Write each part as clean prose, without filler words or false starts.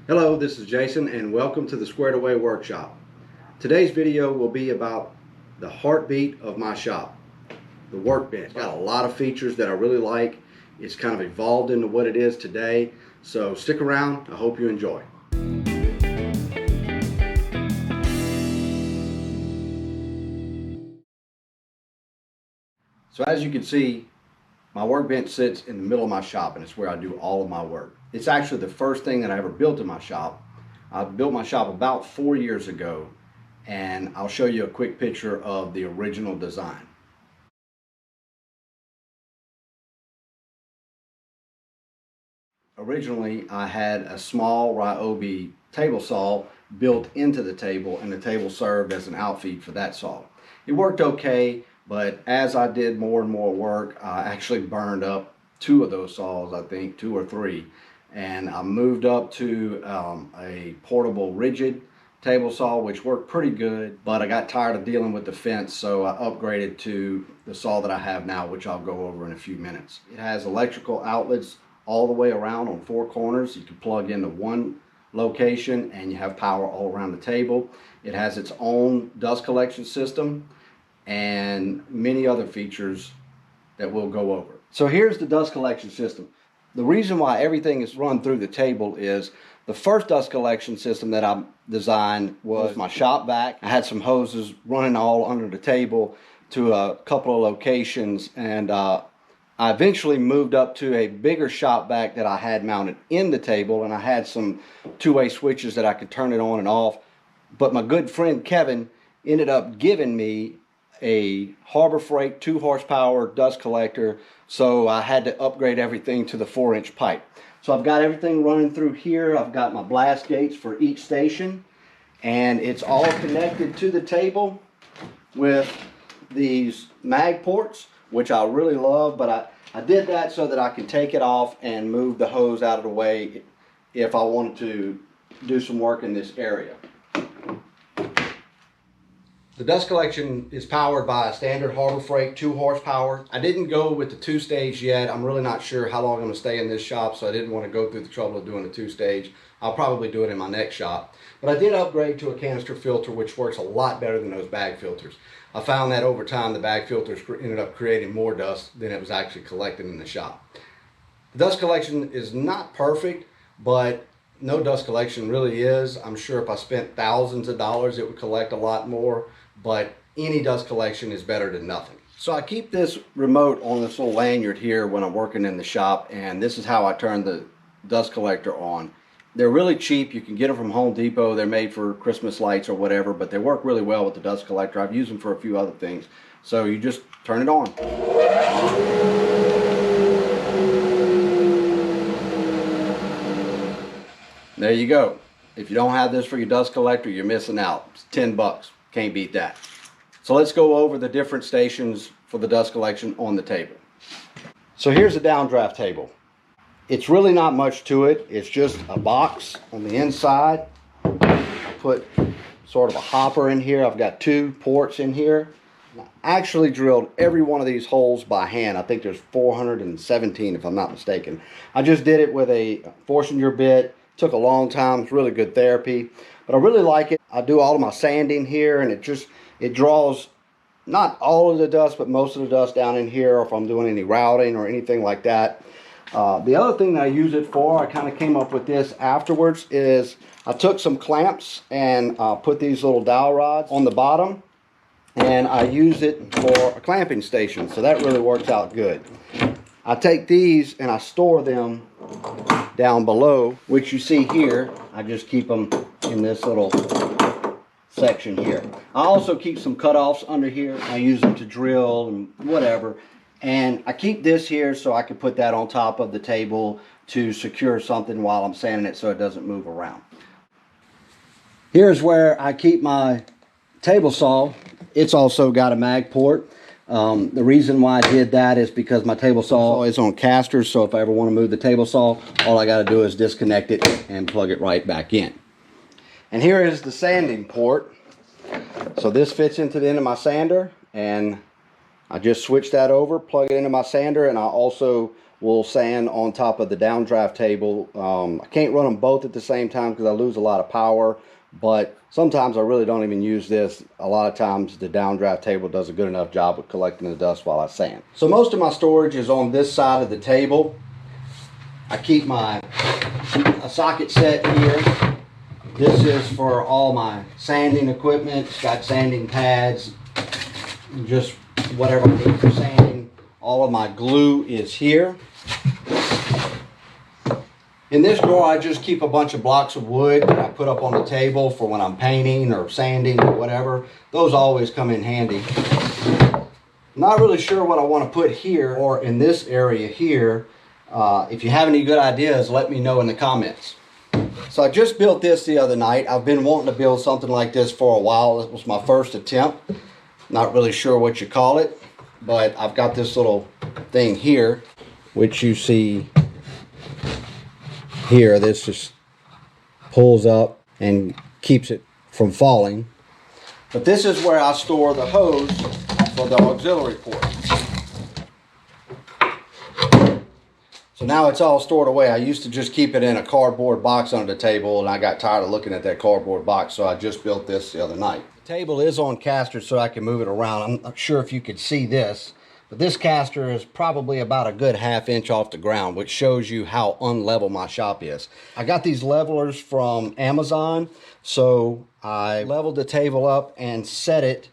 Hello, this is Jason and welcome to the Squared Away Workshop. Today's video will be about the heartbeat of my shop, the workbench. It's got a lot of features that I really like. It's kind of evolved into what it is today, so stick around. I hope you enjoy. So as you can see, my workbench sits in the middle of my shop and it's where I do all of my work. It's actually the first thing that I ever built in my shop. I built my shop about 4 years ago, and I'll show you a quick picture of the original design. Originally, I had a small Ryobi table saw built into the table, and the table served as an outfeed for that saw. It worked okay, but as I did more and more work, I actually burned up 2 of those saws, I think 2 or 3, and I moved up to a portable rigid table saw, which worked pretty good, but I got tired of dealing with the fence, so I upgraded to the saw that I have now, which I'll go over in a few minutes. It has electrical outlets all the way around on 4 corners. You can plug into one location and you have power all around the table. It has its own dust collection system and many other features that we'll go over. So here's the dust collection system. The reason why everything is run through the table is the first dust collection system that I designed was my shop vac. I had some hoses running all under the table to a couple of locations, and I eventually moved up to a bigger shop vac that I had mounted in the table, and I had some two-way switches that I could turn it on and off. But my good friend Kevin ended up giving me a Harbor Freight 2 horsepower dust collector, so I had to upgrade everything to the 4-inch pipe. So I've got everything running through here. I've got my blast gates for each station, and it's all connected to the table with these mag ports, which I really love, but I did that so that I can take it off and move the hose out of the way if I wanted to do some work in this area. The dust collection is powered by a standard Harbor Freight 2 horsepower. I didn't go with the 2-stage yet. I'm really not sure how long I'm going to stay in this shop, so I didn't want to go through the trouble of doing a 2-stage. I'll probably do it in my next shop. But I did upgrade to a canister filter, which works a lot better than those bag filters. I found that over time the bag filters ended up creating more dust than it was actually collecting in the shop. The dust collection is not perfect, but no dust collection really is. I'm sure if I spent thousands of dollars it would collect a lot more, but any dust collection is better than nothing. So I keep this remote on this little lanyard here when I'm working in the shop, and this is how I turn the dust collector on. They're really cheap. You can get them from Home Depot. They're made for Christmas lights or whatever, but they work really well with the dust collector. I've used them for a few other things. So you just turn it on. There you go. If you don't have this for your dust collector, you're missing out. It's 10 bucks. Can't beat that. So let's go over the different stations for the dust collection on the table. So here's the downdraft table. It's really not much to it. It's just a box on the inside. I put sort of a hopper in here. I've got 2 ports in here. I actually drilled every one of these holes by hand. I think there's 417 if I'm not mistaken. I just did it with a Forstner bit. Took a long time. It's really good therapy, but I really like it. I do all of my sanding here, and it draws not all of the dust, but most of the dust down in here, or if I'm doing any routing or anything like that. The other thing that I use it for, I kind of came up with this afterwards, is I took some clamps and put these little dowel rods on the bottom, and I use it for a clamping station, so that really works out good. I take these and I store them down below, which you see here. I just keep them in this little section here. I also keep some cutoffs under here. I use them to drill and whatever. And I keep this here so I can put that on top of the table to secure something while I'm sanding it so it doesn't move around. Here's where I keep my table saw. It's also got a mag port. The reason why I did that is because my table saw is on casters, so if I ever want to move the table saw, all I got to do is disconnect it and plug it right back in. And here is the sanding port. So this fits into the end of my sander, and I just switch that over, plug it into my sander, and I also will sand on top of the downdraft table. I can't run them both at the same time because I lose a lot of power, but sometimes I really don't even use this. A lot of times the downdraft table does a good enough job of collecting the dust while I sand. So most of my storage is on this side of the table. I keep a socket set here. This is for all my sanding equipment. It's got sanding pads, just whatever I need for sanding. All of my glue is here. In this drawer, I just keep a bunch of blocks of wood that I put up on the table for when I'm painting or sanding or whatever. Those always come in handy. I'm not really sure what I want to put here or in this area here. If you have any good ideas, let me know in the comments. So I just built this the other night. I've been wanting to build something like this for a while. This was my first attempt. Not really sure what you call it, but I've got this little thing here, which you see here. This just pulls up and keeps it from falling. But this is where I store the hose for the auxiliary port. So now it's all stored away. I used to just keep it in a cardboard box under the table, and I got tired of looking at that cardboard box, so I just built this the other night. The table is on casters so I can move it around. I'm not sure if you could see this, but this caster is probably about a good ½ inch off the ground, which shows you how unlevel my shop is. I got these levelers from Amazon, so I leveled the table up and set it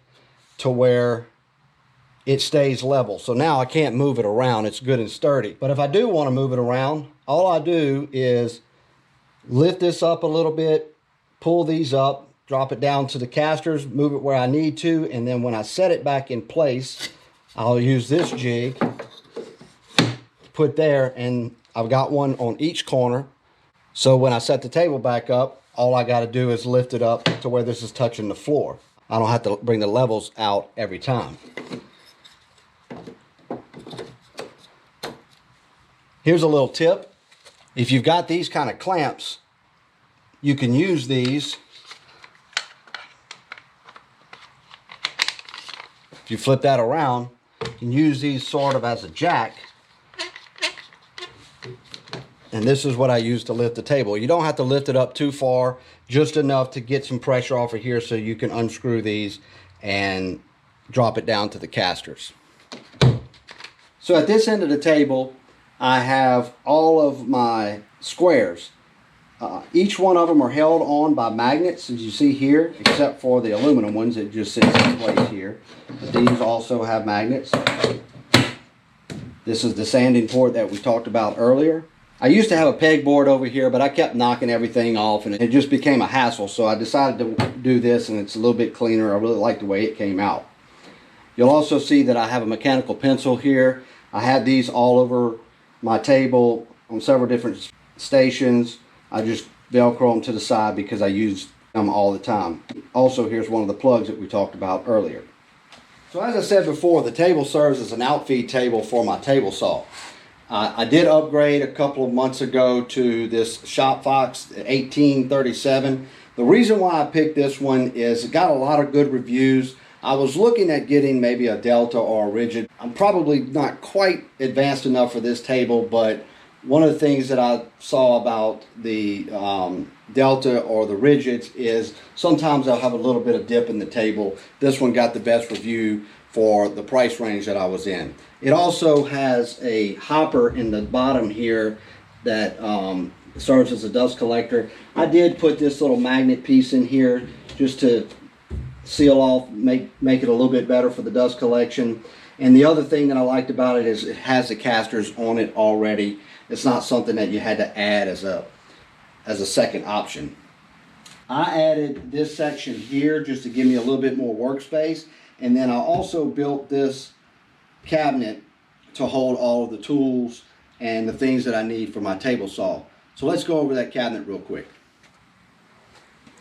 to where it stays level. So now I can't move it around. It's good and sturdy. But if I do want to move it around, all I do is lift this up a little bit, pull these up, drop it down to the casters, move it where I need to, and then when I set it back in place, I'll use this jig to put there, and I've got one on each corner. So when I set the table back up, all I got to do is lift it up to where this is touching the floor. I don't have to bring the levels out every time. Here's a little tip. If you've got these kind of clamps, you can use these. If you flip that around, you can use these sort of as a jack. And this is what I use to lift the table. You don't have to lift it up too far, just enough to get some pressure off of here so you can unscrew these and drop it down to the casters. So at this end of the table, I have all of my squares. Each one of them are held on by magnets, as you see here, except for the aluminum ones that just sit in place here. But these also have magnets. This is the sanding port that we talked about earlier. I used to have a pegboard over here, but I kept knocking everything off and it just became a hassle. So I decided to do this, and it's a little bit cleaner. I really like the way it came out. You'll also see that I have a mechanical pencil here. I had these all over my table on several different stations. I just Velcro them to the side because I use them all the time. Also, here's one of the plugs that we talked about earlier. So as I said before, the table serves as an outfeed table for my table saw. I did upgrade a couple of months ago to this Shop Fox 1837. The reason why I picked this one is it got a lot of good reviews. I was looking at getting maybe a Delta or a Rigid. I'm probably not quite advanced enough for this table, but one of the things that I saw about the Delta or the Rigids is sometimes they'll have a little bit of dip in the table. This one got the best review for the price range that I was in. It also has a hopper in the bottom here that serves as a dust collector. I did put this little magnet piece in here just to seal off, make it a little bit better for the dust collection. And the other thing that I liked about it is it has the casters on it already. It's not something that you had to add as a second option. I added this section here just to give me a little bit more workspace, and then I also built this cabinet to hold all of the tools and the things that I need for my table saw. So let's go over that cabinet real quick.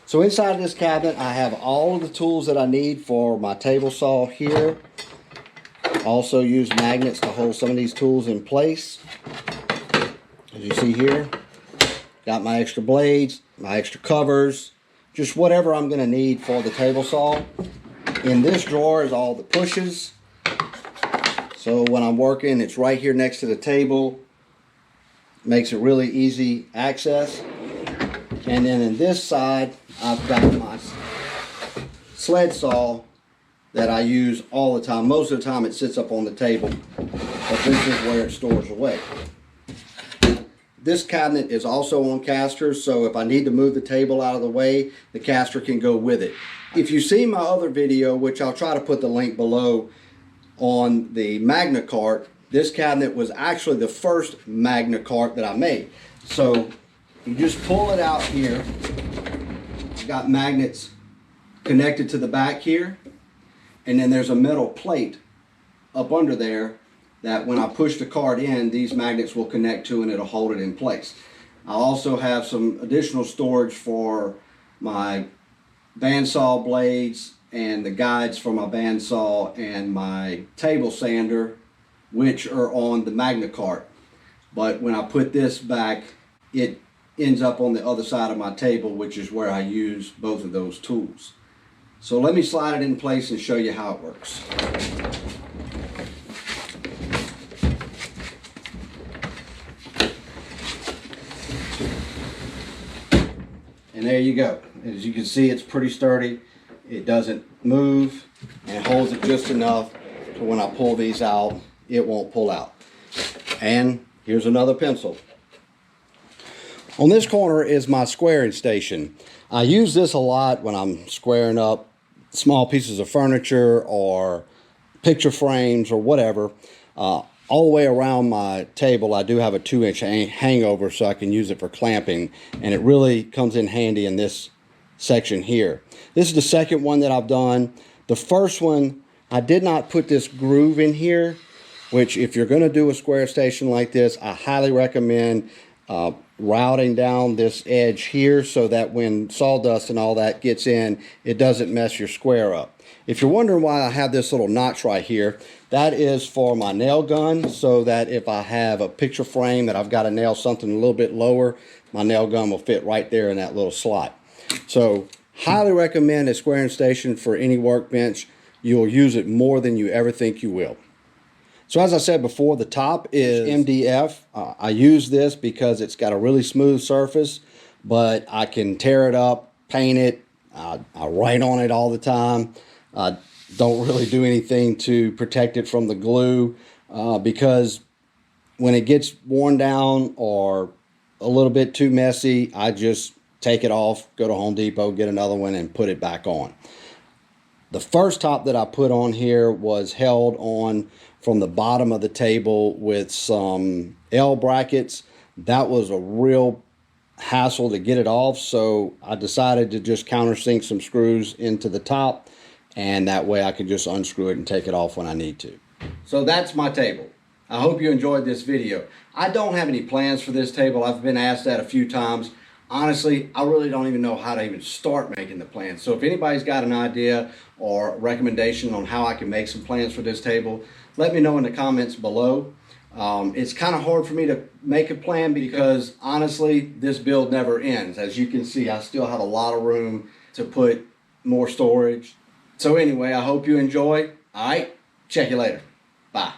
So inside of this cabinet, I have all of the tools that I need for my table saw here. Also use magnets to hold some of these tools in place. As you see here, got my extra blades, my extra covers, just whatever I'm going to need for the table saw. In this drawer is all the pushes. So when I'm working, it's right here next to the table. makes it really easy access. And then in this side, I've got my sled saw that I use all the time. Most of the time it sits up on the table, but this is where it stores away. This cabinet is also on casters, so if I need to move the table out of the way, the caster can go with it. If you see my other video, which I'll try to put the link below, on the MagnaCart, this cabinet was actually the first MagnaCart that I made. So you just pull it out here. I've got magnets connected to the back here, and then there's a metal plate up under there that when I push the cart in, these magnets will connect to and it'll hold it in place. I also have some additional storage for my bandsaw blades and the guides for my bandsaw and my table sander, which are on the MagnaCart. But when I put this back, it ends up on the other side of my table, which is where I use both of those tools. So let me slide it in place and show you how it works. And there you go. As you can see, it's pretty sturdy. It doesn't move and holds it just enough so when I pull these out, it won't pull out. And here's another pencil. On this corner is my squaring station. I use this a lot when I'm squaring up small pieces of furniture or picture frames or whatever. All the way around my table, I do have a 2-inch hangover so I can use it for clamping, and it really comes in handy in this section here. This is the second one that I've done. The first one, I did not put this groove in here, which if you're going to do a square station like this, I highly recommend routing down this edge here so that when sawdust and all that gets in, it doesn't mess your square up. If you're wondering why I have this little notch right here, that is for my nail gun, so that if I have a picture frame that I've got to nail something a little bit lower, my nail gun will fit right there in that little slot. So highly recommend a squaring station for any workbench. You'll use it more than you ever think you will. So as I said before, the top is MDF. I use this because it's got a really smooth surface, but I can tear it up, paint it. I write on it all the time. I don't really do anything to protect it from the glue because when it gets worn down or a little bit too messy, I just take it off, go to Home Depot, get another one, and put it back on. The first top that I put on here was held on from the bottom of the table with some L brackets. That was a real hassle to get it off, so I decided to just countersink some screws into the top, and that way I could just unscrew it and take it off when I need to. So that's my table. I hope you enjoyed this video. I don't have any plans for this table. I've been asked that a few times. Honestly, I really don't even know how to even start making the plans. So if anybody's got an idea or recommendation on how I can make some plans for this table, let me know in the comments below. It's kind of hard for me to make a plan because honestly, this build never ends. As you can see, I still have a lot of room to put more storage. So anyway, I hope you enjoy. All right, check you later. Bye.